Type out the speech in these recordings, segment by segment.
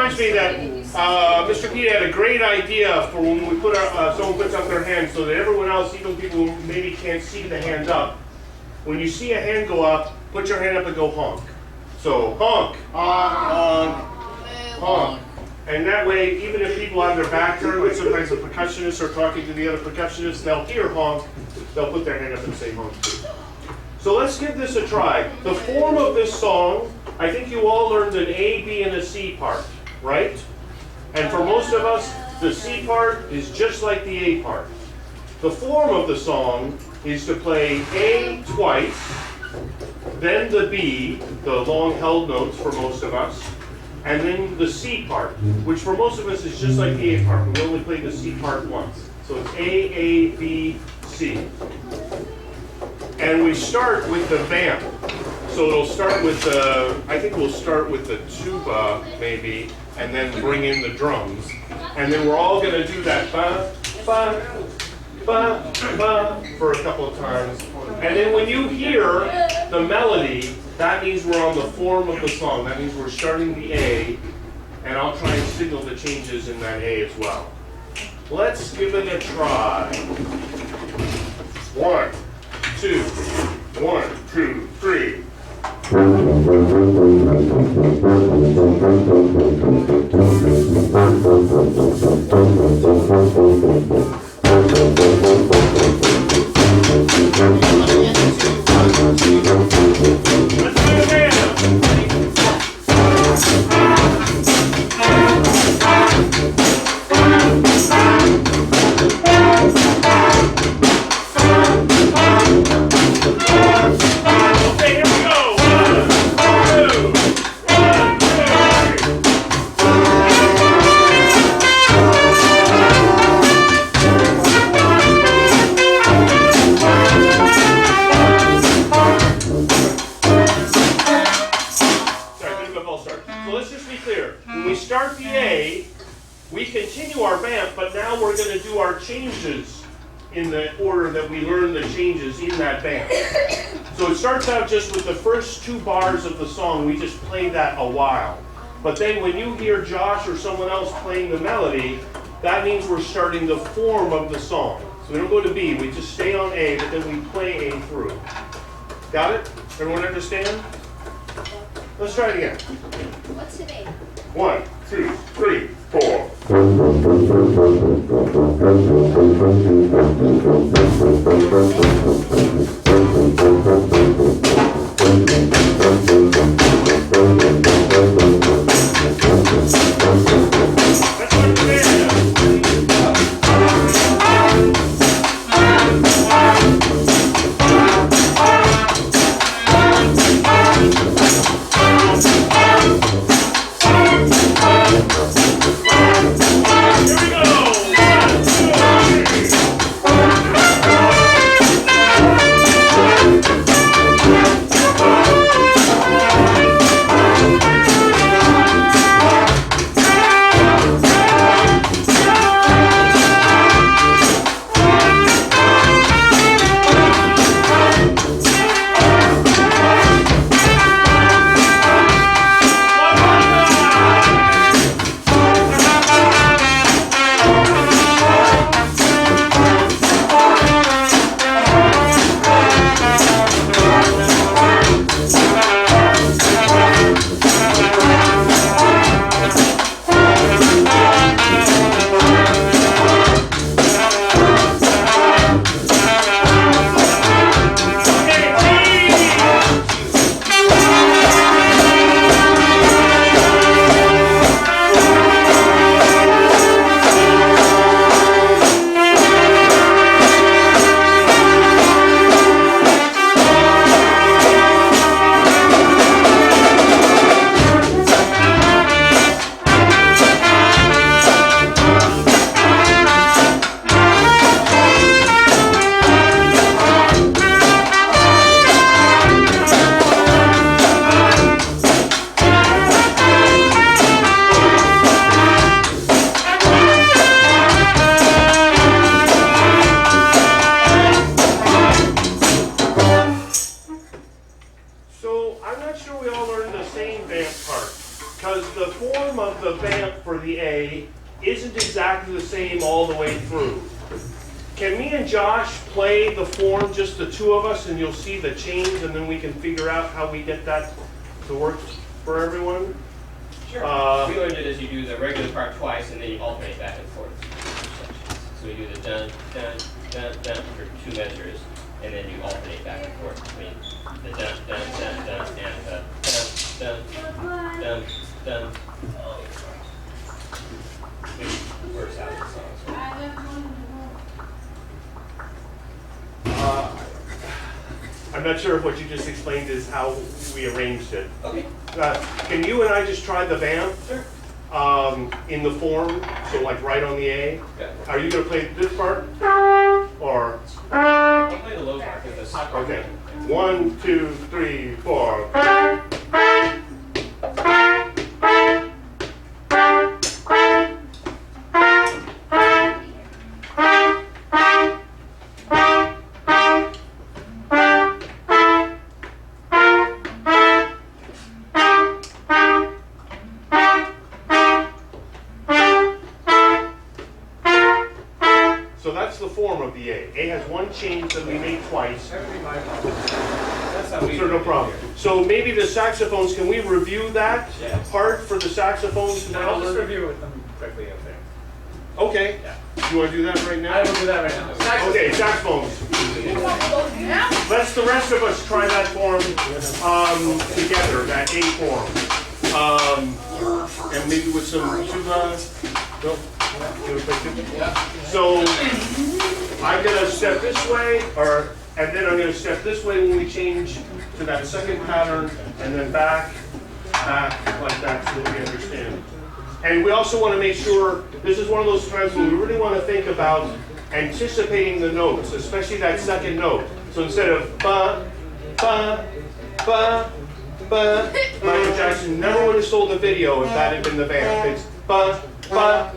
reminds me that Mr. Pete had a great idea for when we put someone puts up their hand so that everyone else, even people who maybe can't see the hand up, when you see a hand go up, put your hand up and go honk. So honk, honk, honk. And that way, even if people have their back turned, like sometimes the percussionists are talking to the other percussionists, they'll hear honk, they'll put their hand up and say honk too. So let's give this a try. The form of this song, I think you all learned an A, B, and a C part, right? And for most of us, the C part is just like the A part. The form of the song is to play A twice, then the B, the long held notes for most of us, and then the C part, which for most of us is just like the A part. We only play the C part once. So it's A, B, C. And we start with the vamp. So it'll start with the, I think we'll start with the tuba maybe, and then bring in the drums. And then we're all going to do that ba, ba, ba, ba for a couple of times. And then when you hear the melody, that means we're on the form of the song. That means we're starting the A, and I'll try and signal the changes in that A as well. Let's give it a try. 1, 2, 1, 2, 3. Changes in the order that we learn the changes in that band. So it starts out just with the first 2 bars of the song. We just play that a while. But then when you hear Josh or someone else playing the melody, that means we're starting the form of the song. So we don't go to B, we just stay on A, but then we play A through. Got it? Everyone understand? Let's try it again. What's the name? 1, 2, 3, 4. because the form of the vamp for the A isn't exactly the same all the way through. Can me and Josh play the form, just the two of us, and you'll see the change, and then we can figure out how we get that to work for everyone? Sure. We learned it as you do the regular part twice, and then you alternate back and forth. So we do the dun, dun, dun, dun for 2 measures, and then you alternate back and forth between the dun, dun, dun, dun, and the dun, dun, dun, dun. It works out in the song. I'm not sure if what you just explained is how we arranged it. Okay. Can you and I just try the vamp? Sure. In the form, so like right on the A? Okay. Are you going to play this part? Or? I'll play the low part because the soft part. Okay. 1, 2, 3, 4. So that's the form of the A. A has one change that we made twice. That's how we So no problem. So maybe the saxophones, can we review that Yes. part for the saxophones? I'll just review with them quickly up there. Okay. You want to do that right I now? will do that right now. Okay, saxophones. Let's the rest of us try that form together, that A form. And maybe with some tuba. No? You wanna play tuba? Yeah. So I'm gonna step this way, and then I'm gonna step this way when we change to that second pattern, and then back like that, so that we understand. And we also want to make sure, this is one of those times when we really want to think about anticipating the notes, especially that second note. So instead of ba, ba, ba, ba, Michael Jackson never would have sold a video if that had been the vamp. It's ba, ba,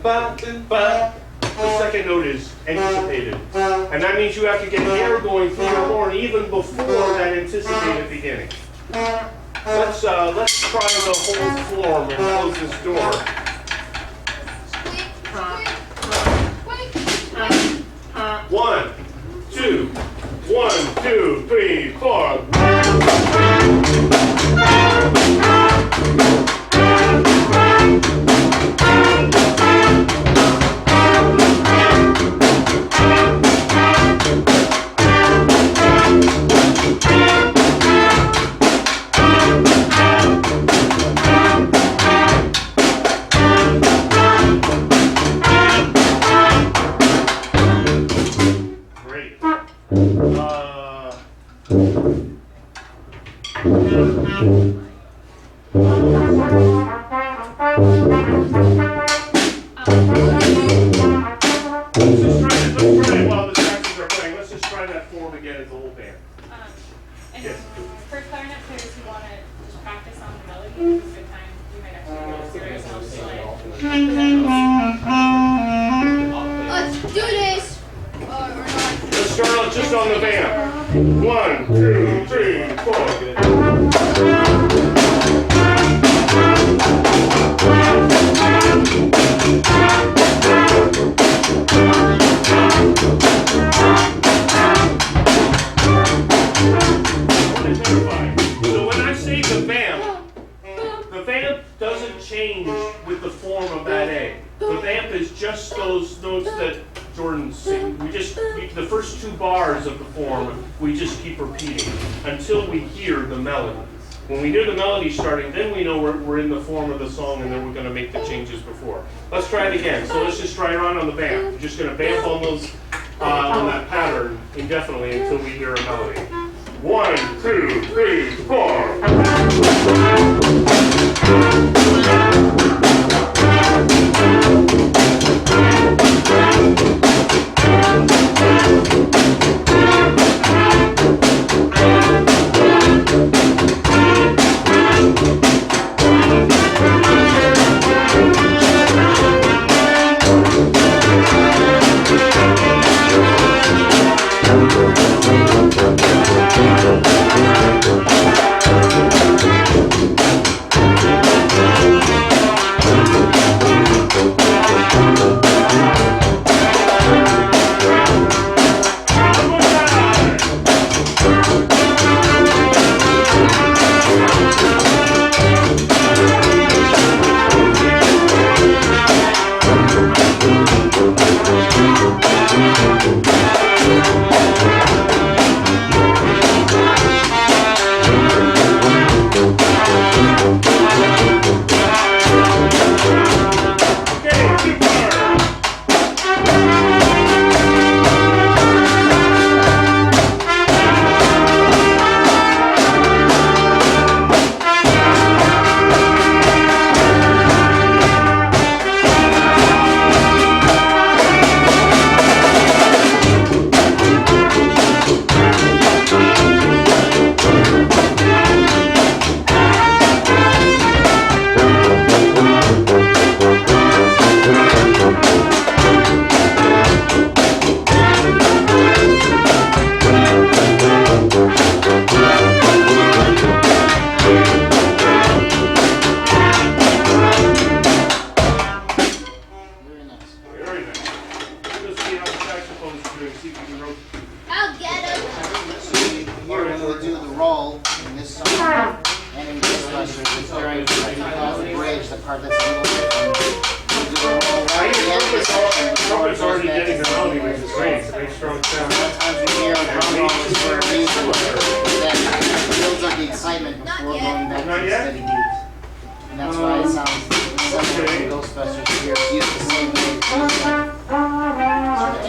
ba, ba. The second note is anticipated. And that means you have to get air going through your horn even before that anticipated beginning. Let's try the whole form and close this door. 1, 2, 1, 2, 3, 4. Great. Let's try it while the saxes are playing. Let's just try that form again as the whole band. And Yes. for clarinet players who want to just practice on the melody, it's a good time. You might actually do it yourselves. Let's do this! Or not. Let's start out just on the vamp. 1, 2, 3, 4. So when I say the vamp doesn't change with the form of that A. The vamp is just those notes that Jordan's singing. The first 2 bars of the form, we just keep repeating until we hear the melody. When we hear the melody starting, then we know we're in the form of the song, and then we're going to make the changes before. Let's try it again. So let's just try it on the vamp. We're just going to vamp on those on that pattern indefinitely until we hear a melody. 1, 2, 3, 4. is during the bridge, the part that's a little different. You do a roll I right at the end of the section think before it trumpet's goes already back getting to the the melody, which is great. It's a very strong sound. sometimes we hear a drum roll is for a reason. That builds up the excitement before going back to Not the yet? steady beat. And that's why it sounds similar to Ghostbusters here. It's used the same way.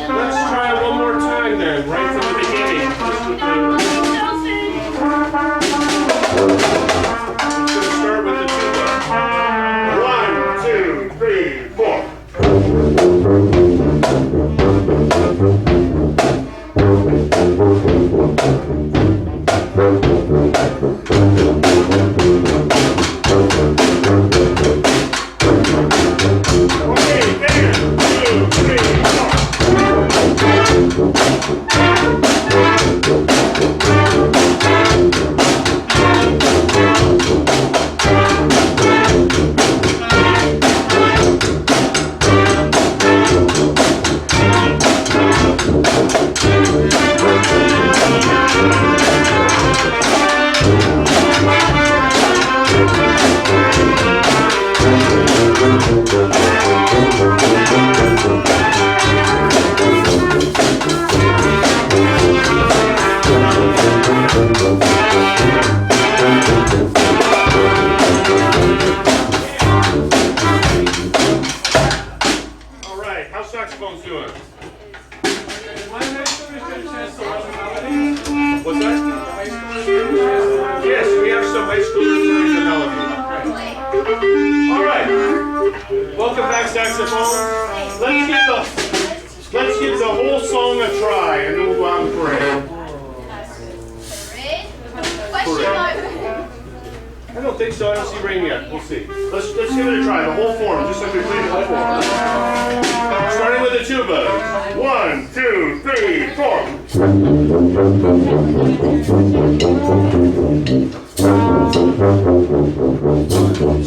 Let's try it one more time then, right from the beginning. Just with the... Let's gonna start with the tuba. 1, 2, 3, 4. Okay, band. 2, 3, 4. All right, how's saxophones doing? My high schoolers get a chance to learn the melody. What's that? High schoolers get a chance to learn the Yes, we have some high schoolers learning the melody. All right, welcome back, saxophone. Let's give the whole song a try, and then we'll go out and parade. Question mark. I don't think so. I don't see rain yet. We'll see. Let's give it a try. The whole form, just like we played the whole form. Starting with the tuba. 1, 2, 3, 4. Okay, man. 2, 3, 4. Okay, hey. 1, 2, 3, 4.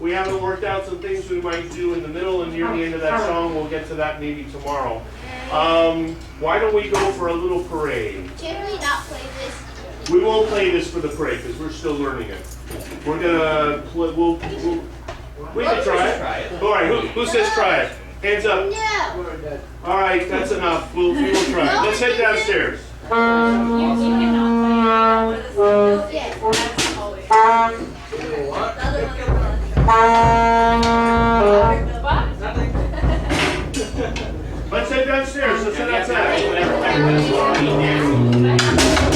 We haven't worked out some things we might do in the middle and near the end of that song. We'll get to that maybe tomorrow. Why don't we go for a little parade? Can we not play this? We won't play this for the parade because we're still learning it. We're gonna play. We can try it. All right. Who says try it? Hands up. No. All right. That's enough. We will try it. Let's head downstairs. You cannot play for Yes. That's always. What? What? Nothing. Let's head downstairs, let's head Yeah, outside. whatever happens, we'll be there.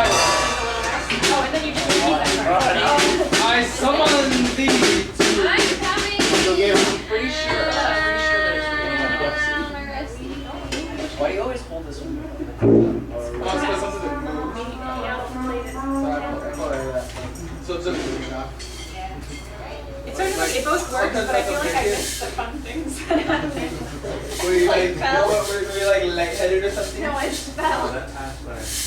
Oh, and then you just repeat that part. I summoned thee to. I'm coming. So yeah, Pretty sure that it's Why do you always hold this one? Oh, it's because something that moves. So it's just It sort of like, it both works, but I feel like I missed the fun things that happen. Were you like, fell. were you like lightheaded or something? No, I just fell. that aspect.